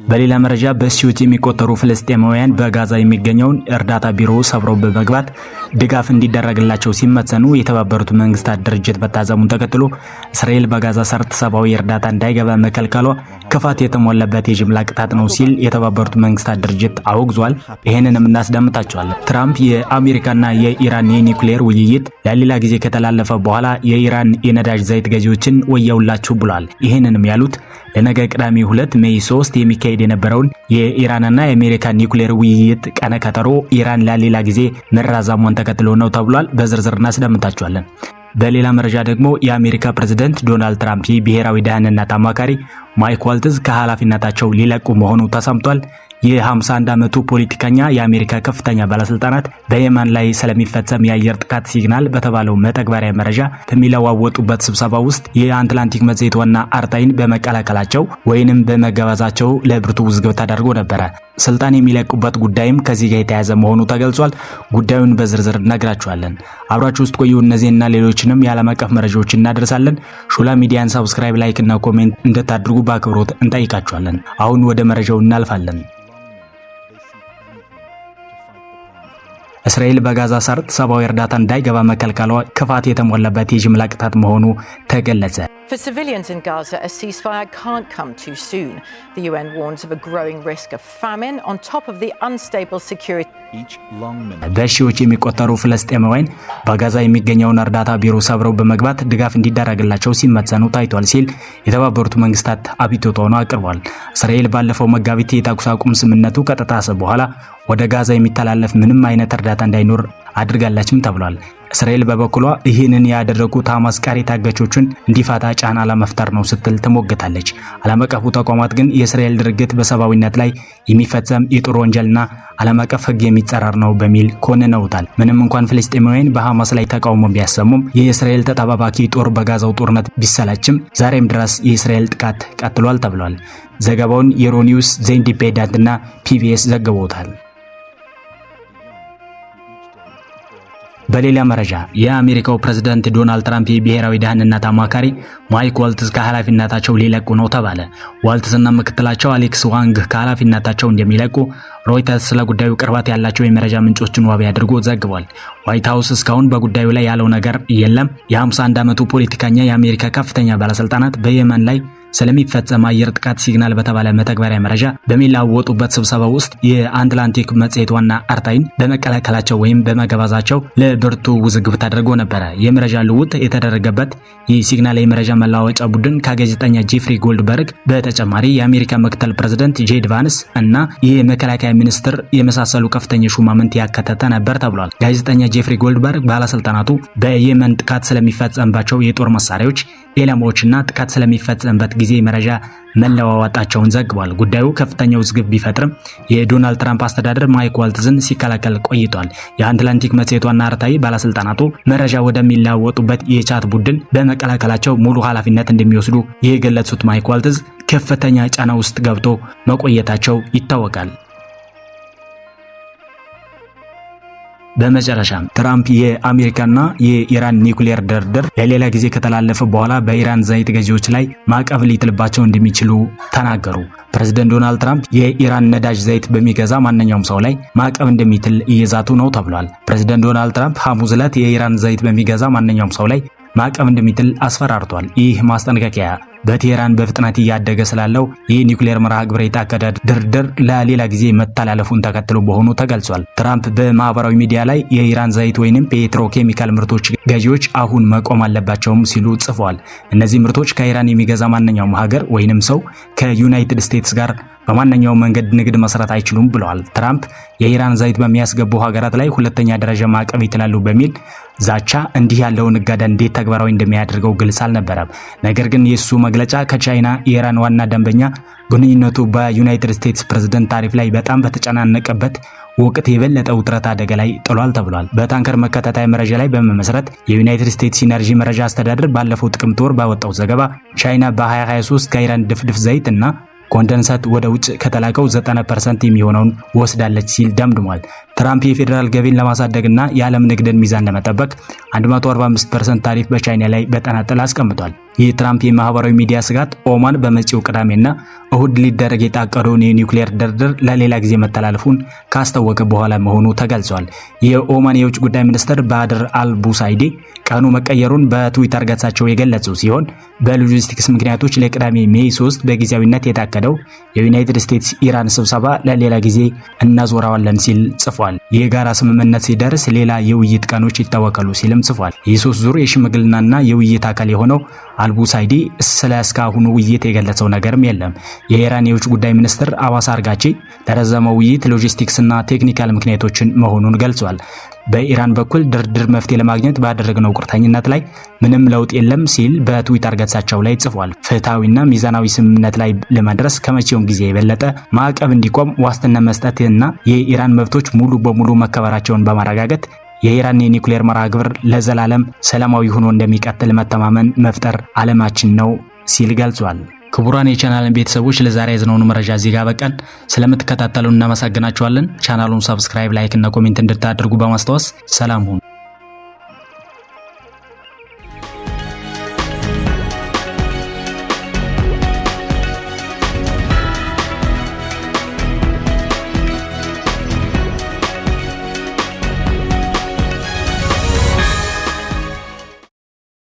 በሌላ መረጃ በሺዎች የሚቆጠሩ ፍልስጤማውያን በጋዛ የሚገኘውን እርዳታ ቢሮ ሰብረው በመግባት ድጋፍ እንዲደረግላቸው ሲመጸኑ የተባበሩት መንግስታት ድርጅት መታዘሙን ተከትሎ እስራኤል በጋዛ ሰርጥ ሰብአዊ እርዳታ እንዳይገባ መከልከሏ ክፋት የተሞላበት የጅምላ ቅጣት ነው ሲል የተባበሩት መንግስታት ድርጅት አውግዟል። ይሄንንም እናስደምጣቸዋለን። ትራምፕ የአሜሪካና የኢራን የኒውክሌር ውይይት ለሌላ ጊዜ ከተላለፈ በኋላ የኢራን የነዳጅ ዘይት ገዢዎችን ወየውላችሁ ብሏል። ይሄንንም ያሉት ለነገ ቅዳሜ 2 ሜይ 3 የሚካሄድ የነበረውን የኢራንና የአሜሪካ ኒውክሌር ውይይት ቀነ ቀጠሮ ኢራን ለሌላ ጊዜ መራዘሟን ተከትሎ ነው ተብሏል። በዝርዝር እናስደምጣቸዋለን። በሌላ መረጃ ደግሞ የአሜሪካ ፕሬዝዳንት ዶናልድ ትራምፕ የብሔራዊ ደህንነት አማካሪ ማይክ ዋልትዝ ከኃላፊነታቸው ሊለቁ መሆኑ ተሰምቷል። የ51 ዓመቱ ፖለቲከኛ የአሜሪካ ከፍተኛ ባለስልጣናት በየመን ላይ ስለሚፈጸም የአየር ጥቃት ሲግናል በተባለው መተግበሪያ መረጃ በሚለዋወጡበት ስብሰባ ውስጥ የአትላንቲክ መጽሔት ዋና አርታይን በመቀላቀላቸው ወይንም በመገባዛቸው ለብርቱ ውዝግብ ተደርጎ ነበረ። ስልጣን የሚለቁበት ጉዳይም ከዚህ ጋር የተያያዘ መሆኑ ተገልጿል። ጉዳዩን በዝርዝር እነግራችኋለን። አብራችሁ ውስጥ ቆዩ። እነዚህና ሌሎችንም የዓለም አቀፍ መረጃዎች እናደርሳለን። ሹላ ሚዲያን ሰብስክራይብ፣ ላይክ እና ኮሜንት እንድታደርጉ በአክብሮት እንጠይቃችኋለን። አሁን ወደ መረጃው እናልፋለን። እስራኤል በጋዛ ሰርጥ ሰብአዊ እርዳታ እንዳይገባ መከልከሏ ክፋት የተሞላበት የጅምላ ቅጣት መሆኑ ተገለጸ። For civilians in Gaza, a ceasefire can't come too soon. The UN warns of a growing risk of famine on top of the unstable security. በሺዎች የሚቆጠሩ ፍልስጤማውያን በጋዛ የሚገኘውን እርዳታ ቢሮ ሰብረው በመግባት ድጋፍ እንዲደረግላቸው ሲመጸኑ ታይቷል ሲል የተባበሩት መንግስታት አቤቱታውን አቅርቧል። እስራኤል ባለፈው መጋቢት የተኩስ አቁም ስምምነቱ ከተጣሰ በኋላ ወደ ጋዛ የሚተላለፍ ምንም አይነት እርዳታ እንዳይኖር አድርጋለችም ተብሏል። እስራኤል በበኩሏ ይህንን ያደረጉት ሐማስ ቀሪ ታጋቾችን እንዲፈታ ጫና ለመፍጠር ነው ስትል ትሞግታለች። ዓለም አቀፉ ተቋማት ግን የእስራኤል ድርጊት በሰብአዊነት ላይ የሚፈጸም የጦር ወንጀልና ዓለም አቀፍ ሕግ የሚጻረር ነው በሚል ኮንነውታል። ምንም እንኳን ፍልስጤማውያን በሐማስ ላይ ተቃውሞ ቢያሰሙም የእስራኤል ተጠባባቂ ጦር በጋዛው ጦርነት ቢሰላችም ዛሬም ድረስ የእስራኤል ጥቃት ቀጥሏል ተብሏል። ዘገባውን የሮኒውስ፣ ዘ ኢንዲፔንደንት እና ፒቢኤስ ዘግበውታል። በሌላ መረጃ የአሜሪካው ፕሬዝዳንት ዶናልድ ትራምፕ የብሔራዊ ደህንነት አማካሪ ማይክ ዋልትዝ ከኃላፊነታቸው ሊለቁ ነው ተባለ። ዋልትዝና ምክትላቸው አሌክስ ዋንግ ከኃላፊነታቸው እንደሚለቁ ሮይተርስ ስለ ጉዳዩ ቅርበት ያላቸው የመረጃ ምንጮችን ዋቢ አድርጎ ዘግቧል። ዋይት ሃውስ እስካሁን በጉዳዩ ላይ ያለው ነገር የለም። የ51 ዓመቱ ፖለቲከኛ የአሜሪካ ከፍተኛ ባለስልጣናት በየመን ላይ ስለሚፈጸም አየር ጥቃት ሲግናል በተባለ መተግበሪያ መረጃ በሚለዋወጡበት ስብሰባ ውስጥ የአትላንቲክ መጽሔት ዋና አርታይን በመቀላቀላቸው ወይም በመገባዛቸው ለብርቱ ውዝግብ ተደርጎ ነበረ። የመረጃ ልውውጥ የተደረገበት የሲግናል የመረጃ መለዋወጫ ቡድን ከጋዜጠኛ ጄፍሪ ጎልድበርግ በተጨማሪ የአሜሪካ ምክትል ፕሬዝዳንት ጄዲ ቫንስ እና የመከላከያ ሚኒስትር የመሳሰሉ ከፍተኛ ሹማምንት ያካተተ ነበር ተብሏል። ጋዜጠኛ ጄፍሪ ጎልድበርግ ባለስልጣናቱ በየመን ጥቃት ስለሚፈጸምባቸው የጦር መሳሪያዎች ኢላማዎችና ጥቃት ስለሚፈጸምበት ጊዜ መረጃ መለዋወጣቸውን ዘግቧል። ጉዳዩ ከፍተኛ ውዝግብ ቢፈጥርም የዶናልድ ትራምፕ አስተዳደር ማይክ ዋልትዝን ሲከላከል ቆይቷል። የአትላንቲክ መጽሔት ዋና አርታኢ ባለስልጣናቱ መረጃ ወደሚለዋወጡበት የቻት ቡድን በመቀላቀላቸው ሙሉ ኃላፊነት እንደሚወስዱ የገለጹት ማይክ ዋልትዝ ከፍተኛ ጫና ውስጥ ገብቶ መቆየታቸው ይታወቃል። በመጨረሻም ትራምፕ የአሜሪካና የኢራን ኒውክሌር ድርድር ለሌላ ጊዜ ከተላለፈ በኋላ በኢራን ዘይት ገዢዎች ላይ ማዕቀብ ሊጥልባቸው እንደሚችሉ ተናገሩ። ፕሬዝዳንት ዶናልድ ትራምፕ የኢራን ነዳጅ ዘይት በሚገዛ ማንኛውም ሰው ላይ ማዕቀብ እንደሚጥል እየዛቱ ነው ተብሏል። ፕሬዝዳንት ዶናልድ ትራምፕ ሐሙስ ዕለት የኢራን ዘይት በሚገዛ ማንኛውም ሰው ላይ ማዕቀብ እንደሚጥል አስፈራርቷል። ይህ ማስጠንቀቂያ በቴህራን በፍጥነት እያደገ ስላለው የኒውክሌር መርሃ ግብር የታቀደ ድርድር ለሌላ ጊዜ መተላለፉን ተከትሎ በሆኑ ተገልጿል። ትራምፕ በማህበራዊ ሚዲያ ላይ የኢራን ዘይት ወይንም ፔትሮኬሚካል ምርቶች ገዢዎች አሁን መቆም አለባቸውም ሲሉ ጽፈዋል። እነዚህ ምርቶች ከኢራን የሚገዛ ማንኛውም ሀገር ወይንም ሰው ከዩናይትድ ስቴትስ ጋር በማንኛውም መንገድ ንግድ መስራት አይችሉም ብለዋል። ትራምፕ የኢራን ዘይት በሚያስገቡ ሀገራት ላይ ሁለተኛ ደረጃ ማዕቀብ ይጥላሉ በሚል ዛቻ እንዲህ ያለውን እገዳ እንዴት ተግባራዊ እንደሚያደርገው ግልጽ አልነበረም። ነገር ግን የሱ መግለጫ ከቻይና የኢራን ዋና ደንበኛ ግንኙነቱ በዩናይትድ ስቴትስ ፕሬዝዳንት ታሪፍ ላይ በጣም በተጨናነቀበት ወቅት የበለጠ ውጥረት አደጋ ላይ ጥሏል ተብሏል። በታንከር መከታተያ መረጃ ላይ በመመስረት የዩናይትድ ስቴትስ ኢነርጂ መረጃ አስተዳደር ባለፈው ጥቅምት ወር ባወጣው ዘገባ ቻይና በ2023 ከኢራን ድፍድፍ ዘይት እና ኮንደንሳት ወደ ውጭ ከተላከው 90% የሚሆነውን ወስዳለች ሲል ደምድሟል። ትራምፕ የፌዴራል ገቢን ለማሳደግና የዓለም ንግድን ሚዛን ለመጠበቅ 145% ታሪፍ በቻይና ላይ በተናጠል አስቀምጧል። ይህ ትራምፕ የማህበራዊ ሚዲያ ስጋት ኦማን በመጪው ቅዳሜና እሁድ ሊደረግ የታቀደውን የኒውክሌር ድርድር ለሌላ ጊዜ መተላለፉን ካስታወቀ በኋላ መሆኑ ተገልጿል። የኦማን የውጭ ጉዳይ ሚኒስትር ባድር አልቡሳይዲ ቀኑ መቀየሩን በትዊተር ገጻቸው የገለጹ ሲሆን በሎጂስቲክስ ምክንያቶች ለቅዳሜ ሜይ 3 በጊዜያዊነት የታቀደው የዩናይትድ ስቴትስ ኢራን ስብሰባ ለሌላ ጊዜ እናዞራዋለን ሲል ጽፏል። የጋራ ስምምነት ሲደርስ ሌላ የውይይት ቀኖች ይታወቃሉ ሲልም ጽፏል። የሶስት ዙር የሽምግልናና የውይይት አካል የሆነው አልቡሳይዲ ስለ እስካሁኑ ውይይት የገለጸው ነገርም የለም። የኢራን የውጭ ጉዳይ ሚኒስትር አባስ አርጋቺ ለረዘመው ውይይት ሎጂስቲክስና ቴክኒካል ምክንያቶችን መሆኑን ገልጿል። በኢራን በኩል ድርድር መፍትሄ ለማግኘት ባደረግነው ቁርጠኝነት ላይ ምንም ለውጥ የለም ሲል በትዊተር ገጻቸው ላይ ጽፏል። ፍትሐዊና ሚዛናዊ ስምምነት ላይ ለመድረስ ከመቼውም ጊዜ የበለጠ ማዕቀብ እንዲቆም ዋስትና መስጠትና የኢራን መብቶች ሙሉ በሙሉ መከበራቸውን በማረጋገጥ የኢራን የኒውክሌር መርሃ ግብር ለዘላለም ሰላማዊ ሆኖ እንደሚቀጥል መተማመን መፍጠር ዓላማችን ነው ሲል ገልጿል። ክቡራን የቻናልን ቤተሰቦች ለዛሬ ያዝነውን መረጃ እዚህ ጋር በቃን። ስለምትከታተሉን እናመሰግናችኋለን። ቻናሉን ሰብስክራይብ፣ ላይክ እና ኮሜንት እንድታደርጉ በማስታወስ ሰላም ሁኑ።